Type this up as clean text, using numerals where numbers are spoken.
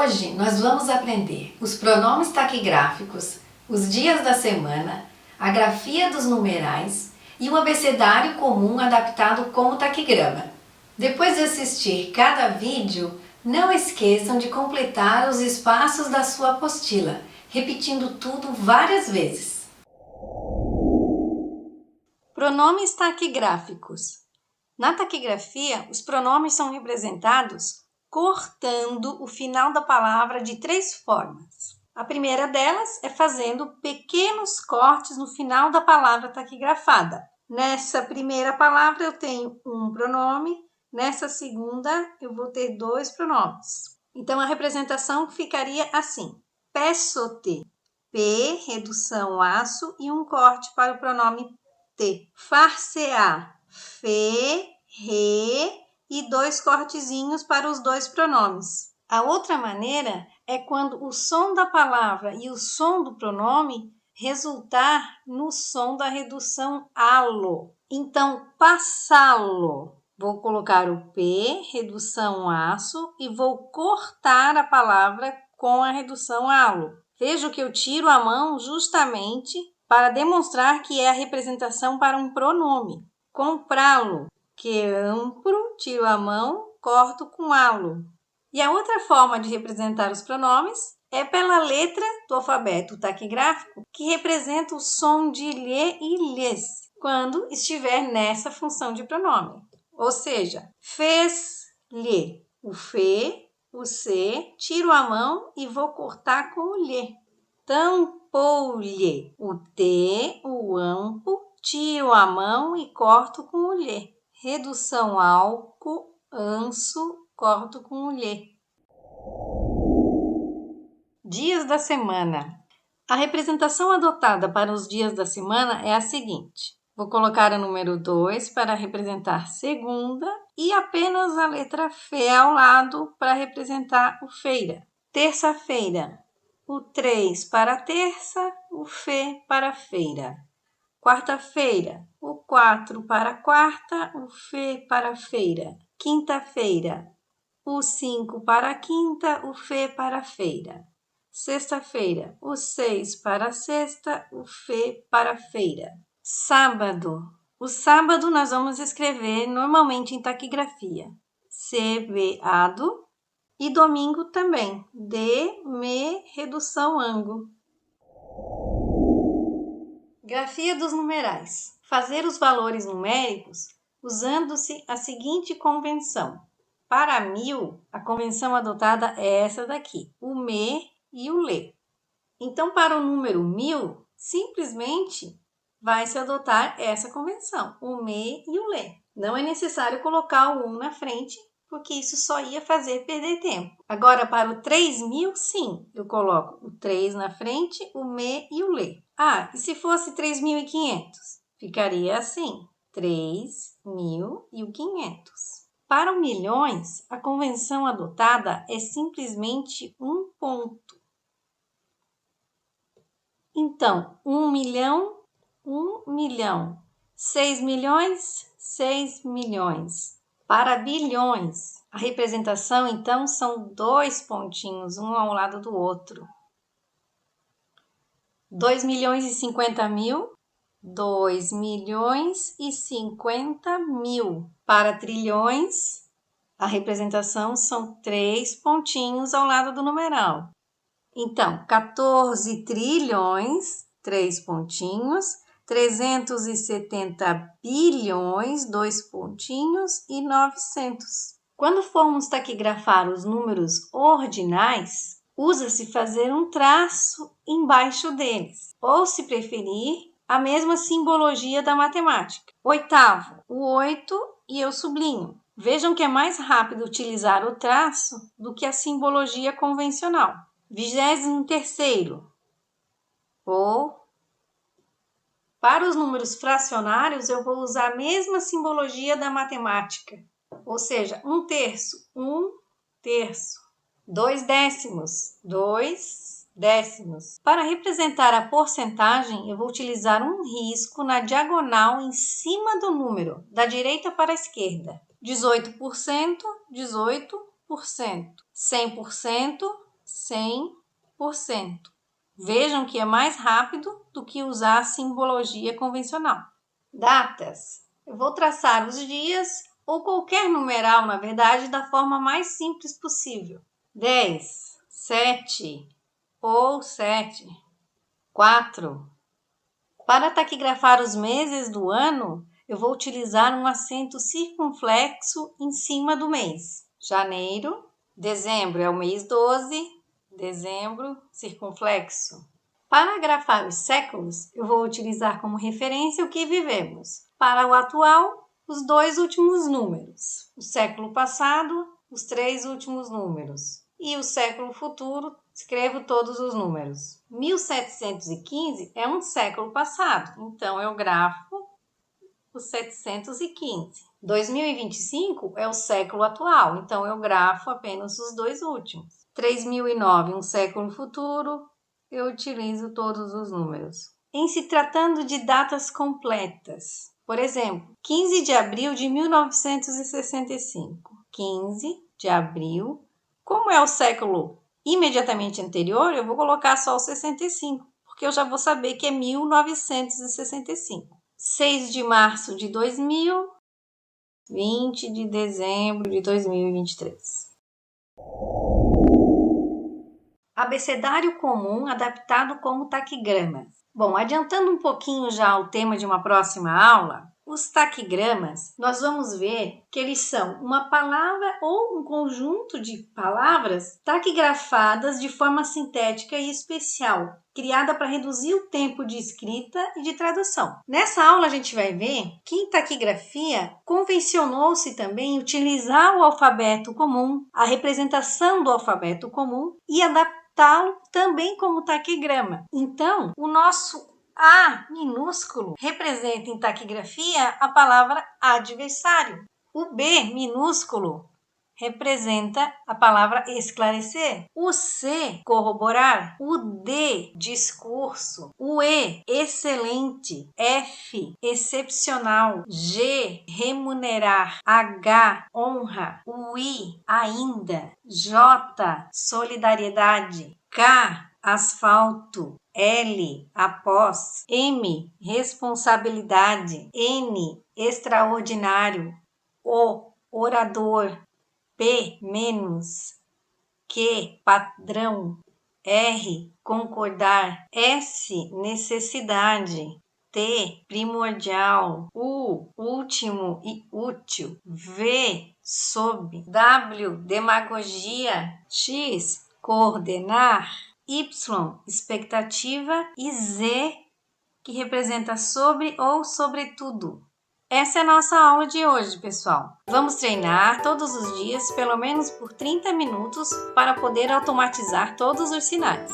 Hoje nós vamos aprender os pronomes taquigráficos, os dias da semana, a grafia dos numerais e o abecedário comum adaptado como taquigrama. Depois de assistir cada vídeo, não esqueçam de completar os espaços da sua apostila, repetindo tudo várias vezes. Pronomes taquigráficos. Na taquigrafia, os pronomes são representados cortando o final da palavra de 3 formas. A primeira delas é fazendo pequenos cortes no final da palavra taquigrafada. Nessa primeira palavra eu tenho um pronome, nessa segunda eu vou ter 2 pronomes. Então a representação ficaria assim: peço-te, P, redução aço e um corte para o pronome te. Far-se-á, fe, re e 2 cortezinhos para os 2 pronomes. A outra maneira é quando o som da palavra e o som do pronome resultar no som da redução alo. Então, passá-lo. Vou colocar o P, redução aço, e vou cortar a palavra com a redução alo. Veja que eu tiro a mão justamente para demonstrar que é a representação para um pronome. Comprá-lo, que amplo, tiro a mão, corto com alo. E a outra forma de representar os pronomes é pela letra do alfabeto taquigráfico, que representa o som de lhe e lhes, quando estiver nessa função de pronome. Ou seja, fez-lhe, o fe, o se, tiro a mão e vou cortar com o lhe. Tampou-lhe, o te, o ampo, tiro a mão e corto com o lhe. Redução alco, anso, corto com o lhe. Dias da semana. A representação adotada para os dias da semana é a seguinte. Vou colocar o número 2 para representar segunda e apenas a letra F ao lado para representar o feira. Terça-feira, o 3 para terça, o F para feira. Quarta-feira, o 4 para quarta, o F para feira. Quinta-feira, o 5 para quinta, o F para feira. Sexta-feira, o 6 para sexta, o F para feira. Sábado. O sábado nós vamos escrever normalmente em taquigrafia. Sebeado. E domingo também. De, me, redução ango. Grafia dos numerais. Fazer os valores numéricos usando-se a seguinte convenção. Para 1000, a convenção adotada é essa daqui, o me e o lê. Então, para o número 1000, simplesmente vai se adotar essa convenção, o me e o lê. Não é necessário colocar o 1 na frente, porque isso só ia fazer perder tempo. Agora, para o 3000, sim, eu coloco o 3 na frente, o me e o lê. Ah, e se fosse 3.500? Ficaria assim, 3.500. Para o milhões, a convenção adotada é simplesmente um ponto. Então, 1 milhão, 1 milhão. 6 milhões, 6 milhões. Para bilhões, a representação, então, são 2 pontinhos, um ao lado do outro. 2 milhões e 50 mil, 2 milhões e 50 mil. Para trilhões, a representação são 3 pontinhos ao lado do numeral. Então, 14 trilhões, 3 pontinhos, 370 bilhões, 2 pontinhos e 900. Quando formos taquigrafar os números ordinais, usa-se fazer um traço embaixo deles, ou, se preferir, a mesma simbologia da matemática. Oitavo, o 8 e eu sublinho. Vejam que é mais rápido utilizar o traço do que a simbologia convencional. 23º, ou para os números fracionários eu vou usar a mesma simbologia da matemática, ou seja, 1/3, 1/3, 2 décimos, 2 décimos. Para representar a porcentagem, eu vou utilizar um risco na diagonal em cima do número, da direita para a esquerda. 18%, 18%. 100%, 100%. Vejam que é mais rápido do que usar a simbologia convencional. Datas. Eu vou traçar os dias ou qualquer numeral, na verdade, da forma mais simples possível. 10, 7 ou 7, 4. Para taquigrafar os meses do ano, eu vou utilizar um acento circunflexo em cima do mês. Janeiro, dezembro é o mês 12, dezembro, circunflexo. Para grafar os séculos, eu vou utilizar como referência o que vivemos. Para o atual, os 2 últimos números. O século passado, os 3 últimos números. E o século futuro, escrevo todos os números. 1715 é um século passado, então eu grafo o 715. 2025 é o século atual, então eu grafo apenas os 2 últimos. 3009, um século futuro, eu utilizo todos os números. Em se tratando de datas completas, por exemplo, 15 de abril de 1965. 15 de abril, como é o século imediatamente anterior, eu vou colocar só o 65, porque eu já vou saber que é 1965. 6 de março de 2000, 20 de dezembro de 2023. Abecedário comum adaptado como taquigramas. Bom, adiantando um pouquinho já o tema de uma próxima aula, os taquigramas, nós vamos ver que eles são uma palavra ou um conjunto de palavras taquigrafadas de forma sintética e especial, criada para reduzir o tempo de escrita e de tradução. Nessa aula a gente vai ver que em taquigrafia convencionou-se também utilizar o alfabeto comum, a representação do alfabeto comum e adaptá-lo também como taquigrama. Então, o nosso A minúsculo representa em taquigrafia a palavra adversário. O B minúsculo representa a palavra esclarecer. O C, corroborar. O D, discurso. O E, excelente. F, excepcional. G, remunerar. H, honra. O I, ainda. J, solidariedade. K, asfalto. L, após. M, responsabilidade. N, extraordinário. O, orador. P, menos. Q, padrão. R, concordar. S, necessidade. T, primordial. U, último e útil. V, sob. W, demagogia. X, coordenar. Y, expectativa. E Z, que representa sobre ou sobretudo. Essa é a nossa aula de hoje, pessoal. Vamos treinar todos os dias, pelo menos por 30 minutos, para poder automatizar todos os sinais.